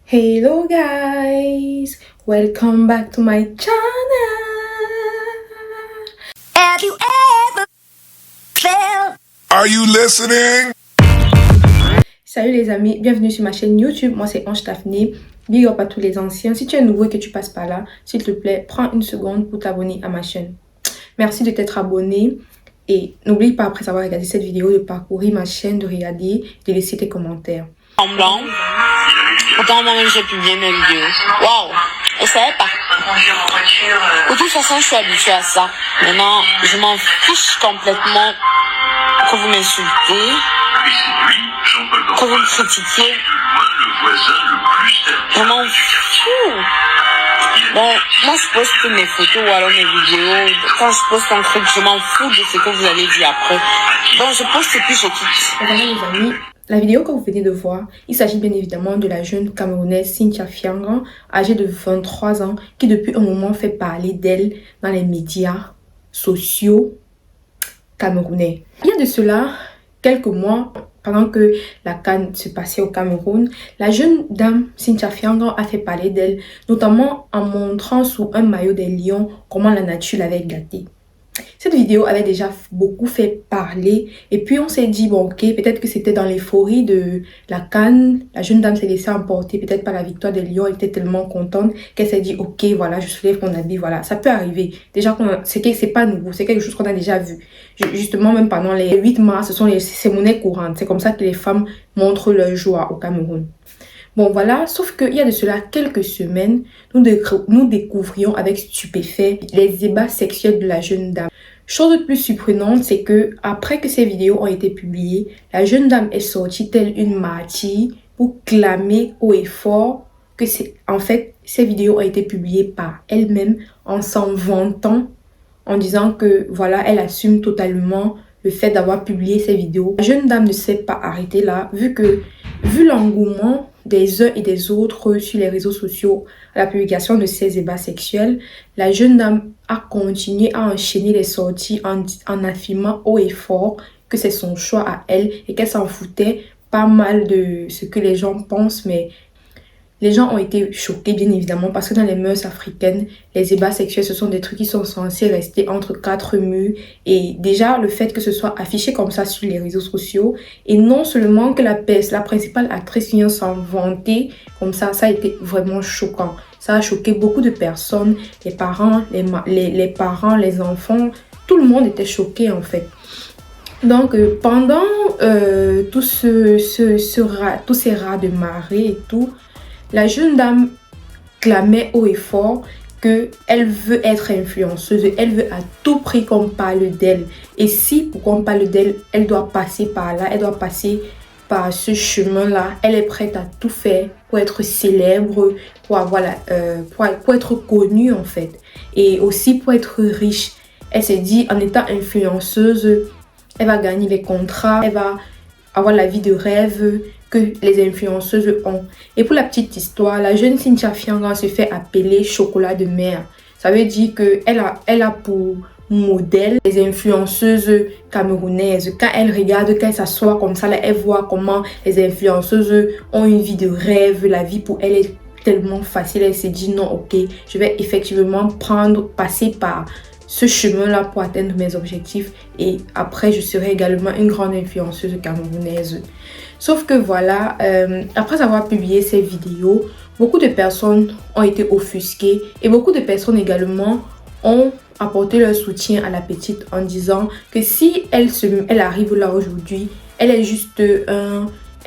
Hello guys, welcome back to my channel. Have you ever felt? Are you listening? Salut les amis, bienvenue sur ma chaîne YouTube. Moi c'est Ange Daphné. Big up à tous les anciens. Si tu es nouveau et que tu passes par là, s'il te plaît, prends une seconde pour t'abonner à ma chaîne. Merci de t'être abonné et n'oublie pas après avoir regardé cette vidéo de parcourir ma chaîne, de regarder, de laisser tes commentaires. En blanc. Pourtant, moi-même, j'ai publié mes vidéos. Waouh! Je savais pas. De toute façon, je suis habituée à ça. Maintenant, je m'en fiche complètement que vous m'insultez, que vous me critiquiez. Je m'en fous. Bon, moi, je poste mes photos ou alors mes vidéos. Quand je poste un truc, je m'en fous de ce que vous allez dire après. Donc, je poste et puis je quitte. Voilà les amis, la vidéo que vous venez de voir, il s'agit bien évidemment de la jeune Camerounaise Cynthia Fiangan, âgée de 23 ans, qui depuis un moment fait parler d'elle dans les médias sociaux camerounais. Il y a de cela quelques mois, pendant que la CAN se passait au Cameroun, la jeune dame Cynthia Fiangan a fait parler d'elle, notamment en montrant sous un maillot des lions comment la nature l'avait gâtée. Cette vidéo avait déjà beaucoup fait parler et puis on s'est dit, bon ok, peut-être que c'était dans l'euphorie de la CAN, la jeune dame s'est laissée emporter peut-être par la victoire des Lions, elle était tellement contente qu'elle s'est dit, ok, voilà, je soulève mon habit, voilà, ça peut arriver. Déjà, c'est pas nouveau, c'est quelque chose qu'on a déjà vu. Justement, même pendant les 8 mars, c'est monnaie courante, c'est comme ça que les femmes montrent leur joie au Cameroun. Bon voilà, sauf qu'il y a de cela quelques semaines, nous découvrions avec stupéfait les débats sexuels de la jeune dame. Chose plus surprenante, c'est que après que ces vidéos ont été publiées, la jeune dame est sortie telle une martyre pour clamer haut et fort que ces vidéos ont été publiées par elle-même en s'en vantant, en disant que voilà, elle assume totalement le fait d'avoir publié ces vidéos. La jeune dame ne s'est pas arrêtée là, vu l'engouement des uns et des autres sur les réseaux sociaux à la publication de ces débats sexuels, la jeune dame a continué à enchaîner les sorties en affirmant haut et fort que c'est son choix à elle et qu'elle s'en foutait pas mal de ce que les gens pensent, mais les gens ont été choqués, bien évidemment, parce que dans les mœurs africaines, les débats sexuels, ce sont des trucs qui sont censés rester entre quatre murs. Et déjà, le fait que ce soit affiché comme ça sur les réseaux sociaux, et non seulement que la principale actrice vient s'en vanter, comme ça a été vraiment choquant. Ça a choqué beaucoup de personnes, les parents, les parents, les enfants, tout le monde était choqué en fait. Donc, pendant tous ces rats de marée et tout, la jeune dame clamait haut et fort qu'elle veut être influenceuse, elle veut à tout prix qu'on parle d'elle. Et si pour qu'on parle d'elle, elle doit passer par là, elle doit passer par ce chemin-là. Elle est prête à tout faire pour être célèbre, pour être connue en fait. Et aussi pour être riche. Elle s'est dit, en étant influenceuse, elle va gagner les contrats, elle va avoir la vie de rêve que les influenceuses ont. Et pour la petite histoire, la jeune Cynthia Fiangan se fait appeler chocolat de mer. Ça veut dire qu'elle a pour modèle les influenceuses camerounaises. Quand elle regarde, quand elle s'assoit comme ça, là, elle voit comment les influenceuses ont une vie de rêve. La vie pour elle est tellement facile. Elle s'est dit non, ok, je vais effectivement passer par ce chemin-là pour atteindre mes objectifs et après je serai également une grande influenceuse camerounaise. Sauf que voilà, après avoir publié ces vidéos, beaucoup de personnes ont été offusquées et beaucoup de personnes également ont apporté leur soutien à la petite en disant que si elle arrive là aujourd'hui, elle est juste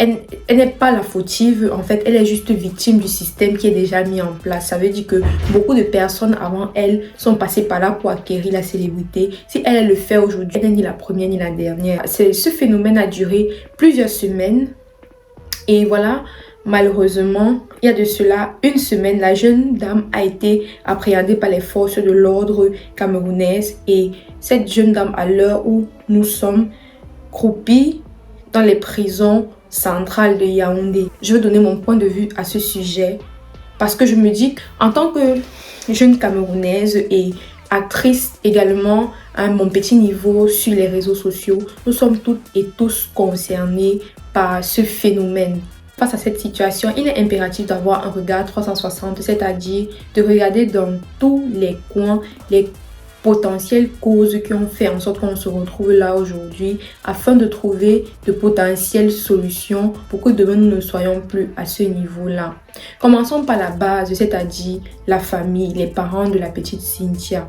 elle n'est pas la fautive, en fait, elle est juste victime du système qui est déjà mis en place. Ça veut dire que beaucoup de personnes avant elle sont passées par là pour acquérir la célébrité. Si elle le fait aujourd'hui, elle n'est ni la première ni la dernière. Ce phénomène a duré plusieurs semaines. Et voilà, malheureusement, il y a de cela une semaine, la jeune dame a été appréhendée par les forces de l'ordre camerounaises. Et cette jeune dame, à l'heure où nous sommes, croupie dans les prisons centrale de Yaoundé. Je veux donner mon point de vue à ce sujet parce que je me dis qu'en tant que jeune Camerounaise et actrice également à mon petit niveau sur les réseaux sociaux, nous sommes toutes et tous concernés par ce phénomène. Face à cette situation, il est impératif d'avoir un regard 360, c'est-à-dire de regarder dans tous les coins les potentielles causes qui ont fait en sorte qu'on se retrouve là aujourd'hui afin de trouver de potentielles solutions pour que demain nous ne soyons plus à ce niveau-là. Commençons par la base, c'est-à-dire la famille, les parents de la petite Cynthia.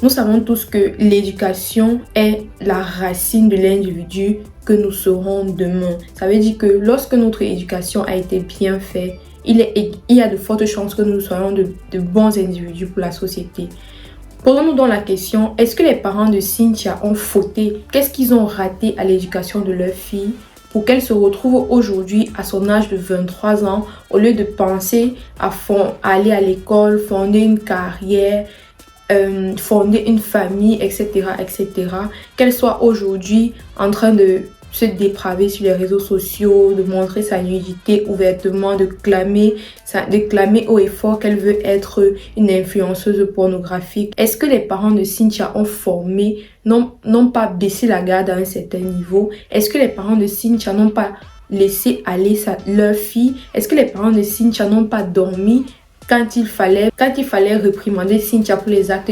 Nous savons tous que l'éducation est la racine de l'individu que nous serons demain. Ça veut dire que lorsque notre éducation a été bien faite, il y a de fortes chances que nous soyons de bons individus pour la société. Posons-nous donc la question, est-ce que les parents de Cynthia ont fauté? Qu'est-ce qu'ils ont raté à l'éducation de leur fille pour qu'elle se retrouve aujourd'hui à son âge de 23 ans au lieu de penser à aller à l'école, fonder une carrière, fonder une famille, etc., etc. Qu'elle soit aujourd'hui en train de se dépraver sur les réseaux sociaux, de montrer sa nudité ouvertement, de clamer haut et fort qu'elle veut être une influenceuse pornographique. Est-ce que les parents de Cynthia ont formé, n'ont pas baissé la garde à un certain niveau? Est-ce que les parents de Cynthia n'ont pas laissé aller leur fille? Est-ce que les parents de Cynthia n'ont pas dormi quand il fallait réprimander Cynthia pour les actes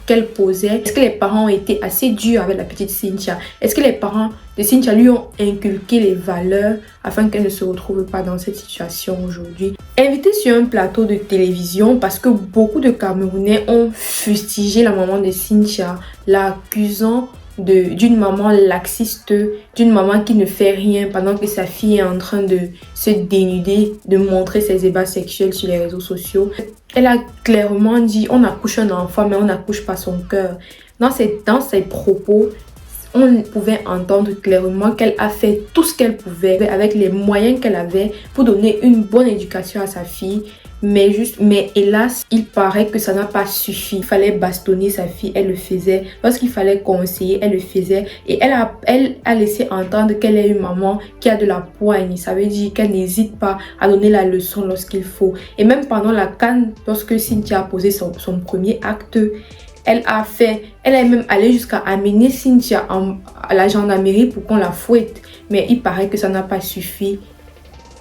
qu'elle posait? Est-ce que les parents ont été assez durs avec la petite Cynthia? Est-ce que les parents de Cynthia lui ont inculqué les valeurs afin qu'elle ne se retrouve pas dans cette situation aujourd'hui? Invitée sur un plateau de télévision parce que beaucoup de Camerounais ont fustigé la maman de Cynthia, l'accusant d'une maman laxiste, d'une maman qui ne fait rien pendant que sa fille est en train de se dénuder, de montrer ses ébats sexuels sur les réseaux sociaux. Elle a clairement dit, on accouche un enfant mais on n'accouche pas son cœur. Dans ses propos, on pouvait entendre clairement qu'elle a fait tout ce qu'elle pouvait avec les moyens qu'elle avait pour donner une bonne éducation à sa fille. Mais hélas, il paraît que ça n'a pas suffi. Il fallait bastonner sa fille, elle le faisait. Lorsqu'il fallait conseiller, elle le faisait. Et elle a laissé entendre qu'elle est une maman qui a de la poigne. Ça veut dire qu'elle n'hésite pas à donner la leçon lorsqu'il faut. Et même pendant la CAN, lorsque Cynthia a posé son premier acte, elle est même allée jusqu'à amener Cynthia à la gendarmerie pour qu'on la fouette. Mais il paraît que ça n'a pas suffi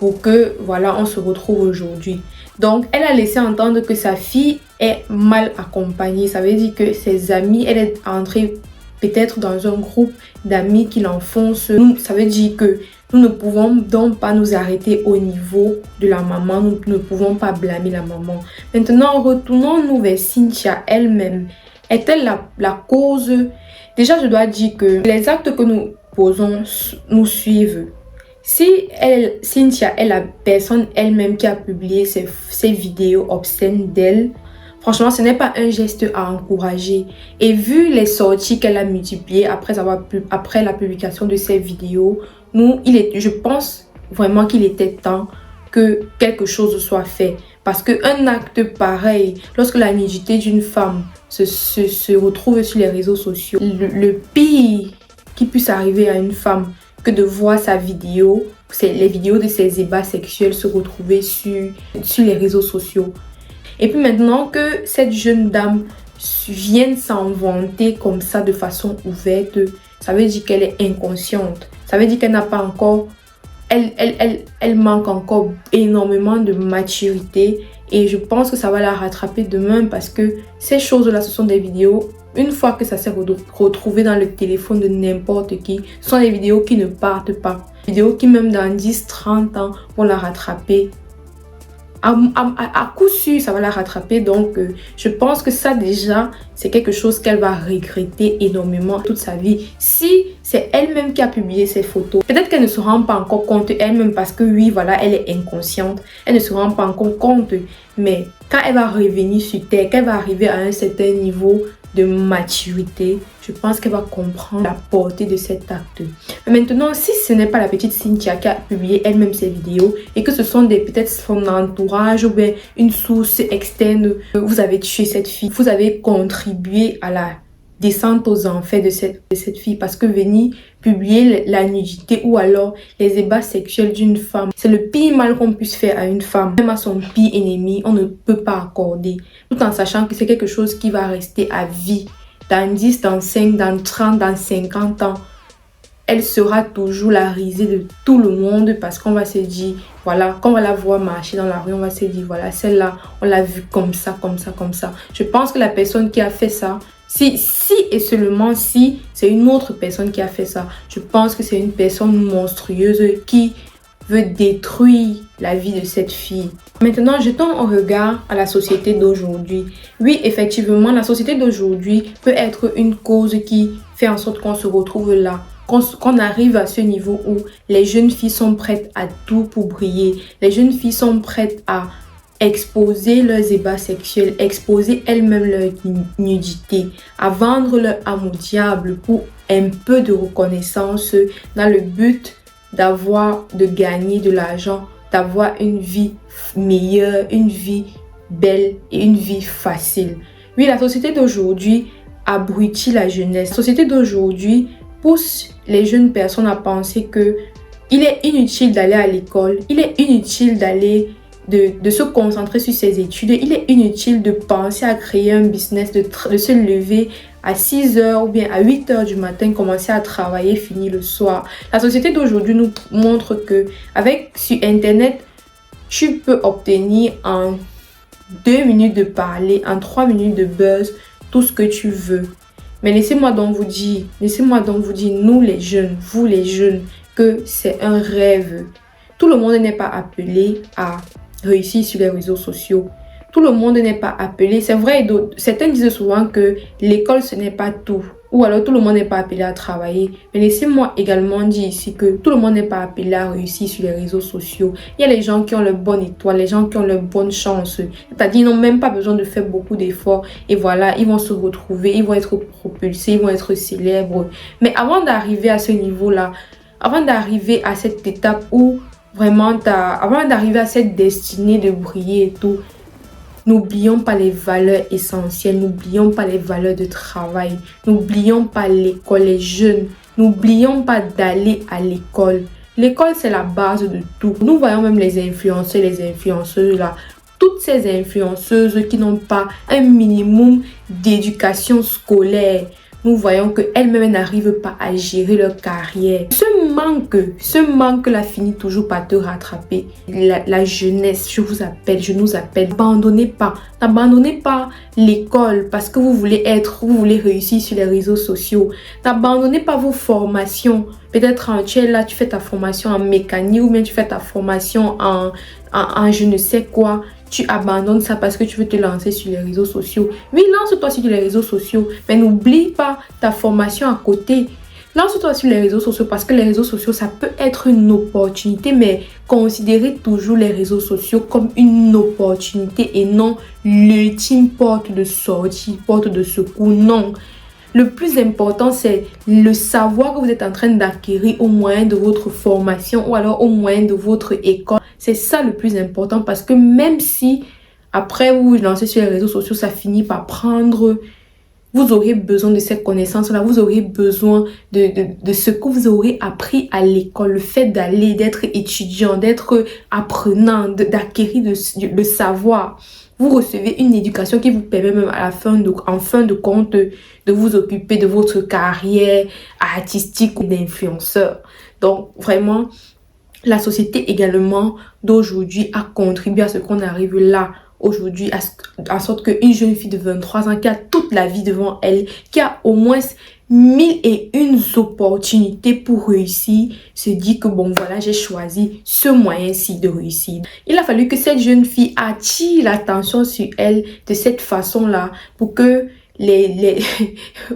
pour que, voilà, on se retrouve aujourd'hui. Donc, elle a laissé entendre que sa fille est mal accompagnée. Ça veut dire que ses amis, elle est entrée peut-être dans un groupe d'amis qui l'enfoncent. Ça veut dire que nous ne pouvons donc pas nous arrêter au niveau de la maman. Nous ne pouvons pas blâmer la maman. Maintenant, retournons-nous vers Cynthia elle-même. Est-elle la cause? Déjà, je dois dire que les actes que nous posons nous suivent. Si Cynthia est la personne elle-même qui a publié ces vidéos obscènes d'elle, franchement, ce n'est pas un geste à encourager. Et vu les sorties qu'elle a multipliées après la publication de ces vidéos, je pense vraiment qu'il était temps que quelque chose soit fait. Parce qu'un acte pareil, lorsque la nudité d'une femme se retrouve sur les réseaux sociaux, le pire qui puisse arriver à une femme, que de voir sa vidéo, les vidéos de ses ébats sexuels se retrouver sur les réseaux sociaux. Et puis maintenant que cette jeune dame vienne s'en vanter comme ça de façon ouverte, ça veut dire qu'elle est inconsciente. Ça veut dire qu'elle n'a pas encore... Elle manque encore énormément de maturité et je pense que ça va la rattraper demain parce que ces choses-là, ce sont des vidéos. Une fois que ça s'est retrouvé dans le téléphone de n'importe qui, ce sont des vidéos qui ne partent pas. Des vidéos qui même dans 10-30 ans vont la rattraper. À coup sûr, ça va la rattraper. Donc, je pense que ça déjà, c'est quelque chose qu'elle va regretter énormément toute sa vie. Si c'est elle-même qui a publié ces photos, peut-être qu'elle ne se rend pas encore compte elle-même parce que oui, voilà, elle est inconsciente. Elle ne se rend pas encore compte. Mais quand elle va revenir sur Terre, qu'elle va arriver à un certain niveau de maturité, je pense qu'elle va comprendre la portée de cet acte. Mais maintenant, si ce n'est pas la petite Cynthia qui a publié elle-même ses vidéos et que ce sont peut-être son entourage ou bien une source externe, vous avez tué cette fille, vous avez contribué à la descente aux enfers de cette fille parce que venir publier la nudité ou alors les ébats sexuels d'une femme, c'est le pire mal qu'on puisse faire à une femme. Même à son pire ennemi, on ne peut pas accorder. Tout en sachant que c'est quelque chose qui va rester à vie. Dans 10, dans 5, dans 30, dans 50 ans. elle sera toujours la risée de tout le monde parce qu'on va se dire, voilà, quand on va la voir marcher dans la rue, on va se dire, voilà, celle-là, on l'a vue comme ça, comme ça, comme ça. Je pense que la personne qui a fait ça, si et seulement si c'est une autre personne qui a fait ça, je pense que c'est une personne monstrueuse qui veut détruire la vie de cette fille. Maintenant, jetons un regard à la société d'aujourd'hui. Oui, effectivement, la société d'aujourd'hui peut être une cause qui fait en sorte qu'on se retrouve là. Qu'on arrive à ce niveau où les jeunes filles sont prêtes à tout pour briller. Les jeunes filles sont prêtes à exposer leurs ébats sexuels, exposer elles-mêmes leur nudité, à vendre leur âme au diable pour un peu de reconnaissance dans le but de gagner de l'argent, d'avoir une vie meilleure, une vie belle et une vie facile. Oui, la société d'aujourd'hui abrutit la jeunesse. La société d'aujourd'hui pousse les jeunes personnes à penser que il est inutile d'aller à l'école, il est inutile de se concentrer sur ses études, il est inutile de penser à créer un business, de se lever à 6 heures ou bien à 8 heures du matin, commencer à travailler, finir le soir. La société d'aujourd'hui nous montre que sur Internet, tu peux obtenir en 2 minutes de parler, en 3 minutes de buzz, tout ce que tu veux. Mais laissez-moi donc vous dire, nous les jeunes, vous les jeunes, que c'est un rêve. Tout le monde n'est pas appelé à réussir sur les réseaux sociaux. Tout le monde n'est pas appelé. C'est vrai, certains disent souvent que l'école, ce n'est pas tout. Ou alors tout le monde n'est pas appelé à travailler. Mais laissez-moi également dire ici que tout le monde n'est pas appelé à réussir sur les réseaux sociaux. Il y a les gens qui ont leur bonne étoile, les gens qui ont leur bonne chance. C'est-à-dire, ils n'ont même pas besoin de faire beaucoup d'efforts. Et voilà, ils vont se retrouver, ils vont être propulsés, ils vont être célèbres. Mais avant d'arriver à ce niveau-là, avant d'arriver à cette étape où vraiment, avant d'arriver à cette destinée de briller et tout, n'oublions pas les valeurs essentielles, n'oublions pas les valeurs de travail, n'oublions pas l'école, les jeunes, n'oublions pas d'aller à l'école. L'école, c'est la base de tout. Nous voyons même les influenceurs, les influenceuses là, toutes ces influenceuses qui n'ont pas un minimum d'éducation scolaire. Nous voyons qu'elles-mêmes n'arrivent pas à gérer leur carrière. Ce manque-là finit toujours par te rattraper. La jeunesse, je nous appelle. N'abandonnez pas l'école parce que vous voulez réussir sur les réseaux sociaux. N'abandonnez pas vos formations. Peut-être tu es là, tu fais ta formation en mécanique ou bien tu fais ta formation en je ne sais quoi. Tu abandonnes ça parce que tu veux te lancer sur les réseaux sociaux. Oui, lance-toi sur les réseaux sociaux, mais n'oublie pas ta formation à côté. Lance-toi sur les réseaux sociaux parce que les réseaux sociaux, ça peut être une opportunité, mais considérez toujours les réseaux sociaux comme une opportunité et non l'ultime porte de sortie, porte de secours. Non. Le plus important, c'est le savoir que vous êtes en train d'acquérir au moyen de votre formation ou alors au moyen de votre école. C'est ça le plus important parce que même si après vous vous lancez sur les réseaux sociaux, ça finit par prendre, vous aurez besoin de cette connaissance-là, vous aurez besoin de ce que vous aurez appris à l'école, le fait d'aller, d'être étudiant, d'être apprenant, d'acquérir le savoir. Vous recevez une éducation qui vous permet même en fin de compte de vous occuper de votre carrière artistique ou d'influenceur. Donc vraiment, la société également d'aujourd'hui a contribué à ce qu'on arrive là aujourd'hui, en sorte qu'une jeune fille de 23 ans qui a toute la vie devant elle, qui a au moins 1001 opportunités pour réussir, se dit que bon voilà, j'ai choisi ce moyen-ci de réussir. Il a fallu que cette jeune fille attire l'attention sur elle de cette façon-là pour que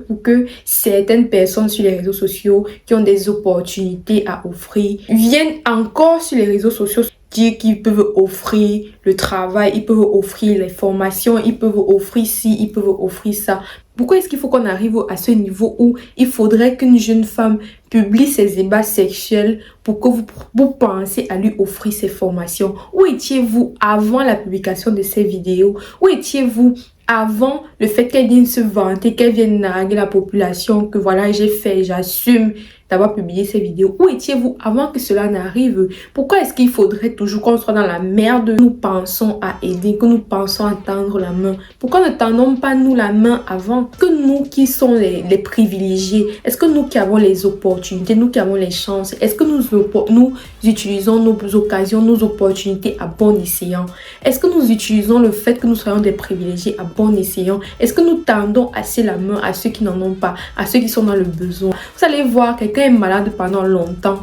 pour que certaines personnes sur les réseaux sociaux qui ont des opportunités à offrir viennent encore sur les réseaux sociaux dire qu'ils peuvent offrir le travail, ils peuvent offrir les formations, ils peuvent offrir ci, ils peuvent offrir ça. Pourquoi est-ce qu'il faut qu'on arrive à ce niveau où il faudrait qu'une jeune femme publie ses ébats sexuels pour que vous pensiez à lui offrir ses formations? Où étiez-vous avant la publication de ces vidéos? Où étiez-vous avant le fait qu'elle vienne se vanter, qu'elle vienne narguer la population, que voilà, j'ai fait, j'assume, d'avoir publié ces vidéos? Où étiez-vous avant que cela n'arrive? Pourquoi est-ce qu'il faudrait toujours qu'on soit dans la merde? Nous pensons à aider, que nous pensons à tendre la main. Pourquoi ne tendons pas nous la main avant? Que nous qui sommes les privilégiés, est-ce que nous qui avons les opportunités, nous qui avons les chances, est-ce que nous utilisons nos occasions, nos opportunités à bon escient? Est-ce que nous utilisons le fait que nous soyons des privilégiés à bon escient? Est-ce que nous tendons assez la main à ceux qui n'en ont pas, à ceux qui sont dans le besoin? Vous allez voir, quelqu'un est malade pendant longtemps.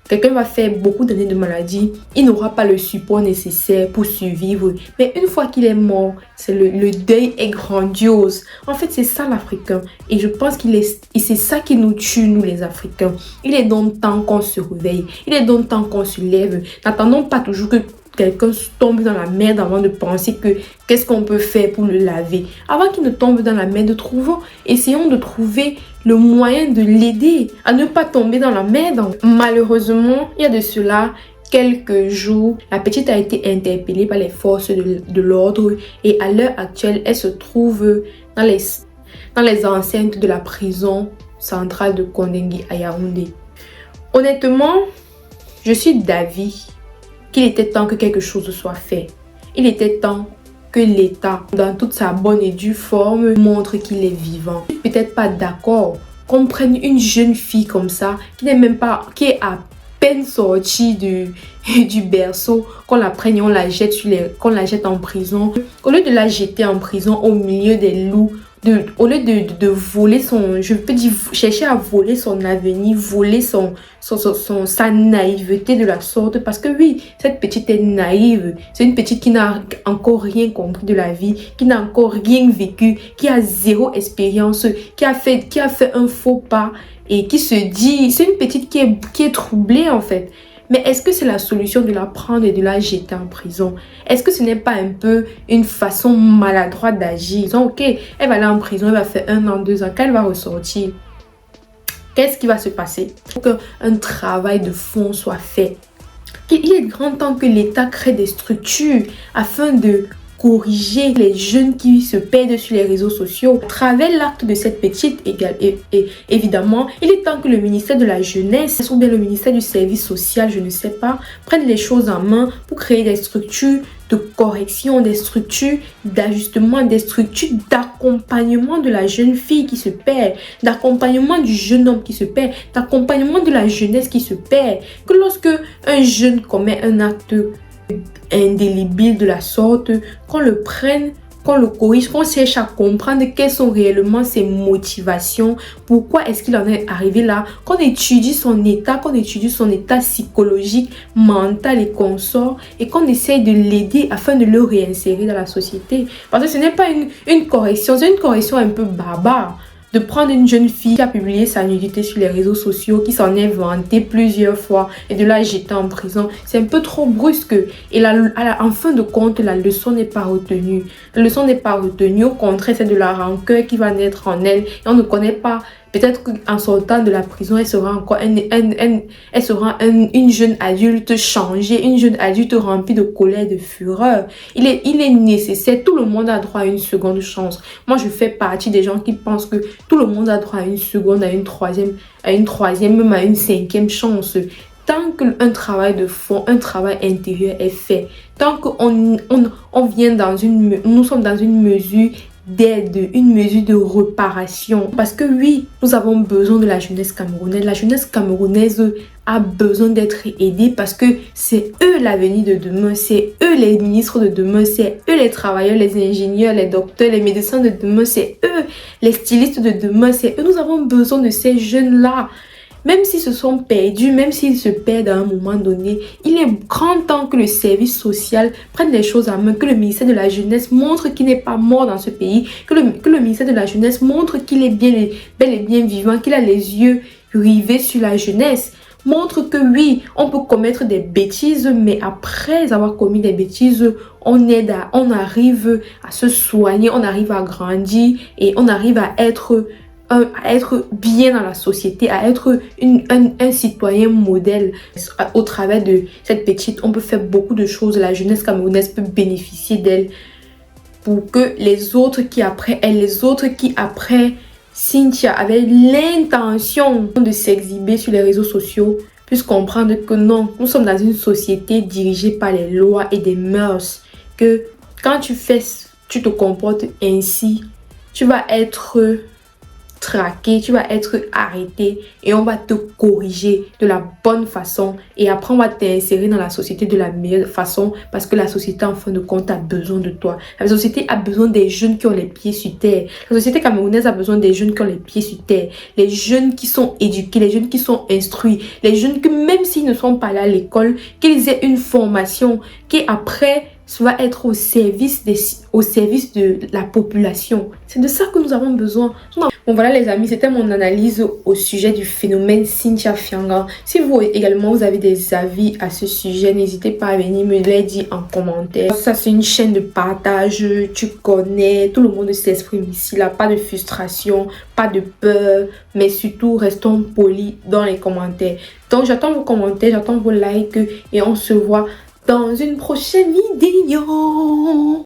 Quelqu'un va faire beaucoup d'années de maladie, il n'aura pas le support nécessaire pour survivre. Mais une fois qu'il est mort, le deuil est grandiose. En fait, c'est ça l'Africain. Et je pense c'est ça qui nous tue, nous les Africains. Il est donc temps qu'on se réveille. Il est donc temps qu'on se lève. N'attendons pas toujours que quelqu'un tombe dans la merde avant de penser que qu'est-ce qu'on peut faire pour le laver. Avant qu'il ne tombe dans la merde, essayons de trouver le moyen de l'aider à ne pas tomber dans la merde. Malheureusement, il y a de cela quelques jours, la petite a été interpellée par les forces de l'ordre et à l'heure actuelle, elle se trouve dans les enceintes de la prison centrale de Kondengui à Yaoundé. Honnêtement, je suis d'avis qu'il était temps que quelque chose soit fait. Il était temps que l'État, dans toute sa bonne et due forme, montre qu'il est vivant. Je suis peut-être pas d'accord qu'on prenne une jeune fille comme ça, qui est à peine sortie du berceau, qu'on la prenne et on la jette en prison. Au lieu de la jeter en prison au milieu des loups, au lieu de voler chercher à voler son avenir, voler sa naïveté de la sorte, parce que oui, cette petite est naïve, c'est une petite qui n'a encore rien compris de la vie, qui n'a encore rien vécu, qui a zéro expérience, qui a fait un faux pas et qui se dit, c'est une petite qui est troublée en fait. Mais est-ce que c'est la solution de la prendre et de la jeter en prison? Est-ce que ce n'est pas un peu une façon maladroite d'agir? Disons, ok, elle va aller en prison, elle va faire 1 an, 2 ans, quand elle va ressortir, qu'est-ce qui va se passer? Il faut qu'un travail de fond soit fait. Il est grand temps que l'État crée des structures afin de corriger les jeunes qui se perdent sur les réseaux sociaux. À travers l'acte de cette petite, évidemment, il est temps que le ministère de la Jeunesse ou bien le ministère du Service social, je ne sais pas, prenne les choses en main pour créer des structures de correction, des structures d'ajustement, des structures d'accompagnement de la jeune fille qui se perd, d'accompagnement du jeune homme qui se perd, d'accompagnement de la jeunesse qui se perd. Que lorsque un jeune commet un acte indélébile de la sorte, qu'on le prenne, qu'on le corrige, qu'on cherche à comprendre quelles sont réellement ses motivations, pourquoi est-ce qu'il en est arrivé là, qu'on étudie son état psychologique, mental et consort, et qu'on essaye de l'aider afin de le réinsérer dans la société. Parce que ce n'est pas une correction, c'est une correction un peu barbare. De prendre une jeune fille qui a publié sa nudité sur les réseaux sociaux, qui s'en est vantée plusieurs fois et de la jeter en prison, c'est un peu trop brusque. Et en fin de compte, la leçon n'est pas retenue. La leçon n'est pas retenue, au contraire, c'est de la rancœur qui va naître en elle. Et on ne connaît pas, peut-être qu'en sortant de la prison, elle sera encore une jeune adulte changée, une jeune adulte remplie de colère, de fureur. Il est nécessaire, tout le monde a droit à une seconde chance. Moi, je fais partie des gens qui pensent que tout le monde a droit à une seconde, à une troisième, même à une 5e chance. Tant qu'un travail de fond, un travail intérieur est fait, tant qu'on vient nous sommes dans une mesure d'aide, une mesure de réparation. Parce que oui, nous avons besoin de la jeunesse camerounaise. La jeunesse camerounaise a besoin d'être aidée parce que c'est eux l'avenir de demain, c'est eux les ministres de demain, c'est eux les travailleurs, les ingénieurs, les docteurs, les médecins de demain, c'est eux les stylistes de demain, c'est eux. Nous avons besoin de ces jeunes-là. Même s'ils se sont perdus, même s'ils se perdent à un moment donné, il est grand temps que le service social prenne les choses en main, que le ministère de la Jeunesse montre qu'il n'est pas mort dans ce pays, que le ministère de la Jeunesse montre qu'il est bel et bien vivant, qu'il a les yeux rivés sur la jeunesse. Montre que oui, on peut commettre des bêtises, mais après avoir commis des bêtises, on arrive à se soigner, on arrive à grandir et on arrive à être bien dans la société, à être un citoyen modèle. Au travers de cette petite, on peut faire beaucoup de choses. La jeunesse camerounaise peut bénéficier d'elle pour que les autres qui après Cynthia avait l'intention de s'exhiber sur les réseaux sociaux puisse comprendre que non, nous sommes dans une société dirigée par les lois et des mœurs, que quand tu te comportes ainsi, tu vas être traqué, tu vas être arrêté et on va te corriger de la bonne façon et après on va t'insérer dans la société de la meilleure façon parce que la société en fin de compte a besoin de toi. La société a besoin des jeunes qui ont les pieds sur terre. La société camerounaise a besoin des jeunes qui ont les pieds sur terre, les jeunes qui sont éduqués, les jeunes qui sont instruits, les jeunes que même s'ils ne sont pas là à l'école, qu'ils aient une formation qui après va être au service de la population. C'est de ça que nous avons besoin. Bon voilà les amis, c'était mon analyse au sujet du phénomène Cynthia Fianga. Si vous également vous avez des avis à ce sujet, n'hésitez pas à venir me les dire en commentaire. Ça c'est une chaîne de partage, tu connais, tout le monde s'exprime ici, là, pas de frustration, pas de peur, mais surtout restons polis dans les commentaires. Donc j'attends vos commentaires, j'attends vos likes et on se voit dans une prochaine vidéo.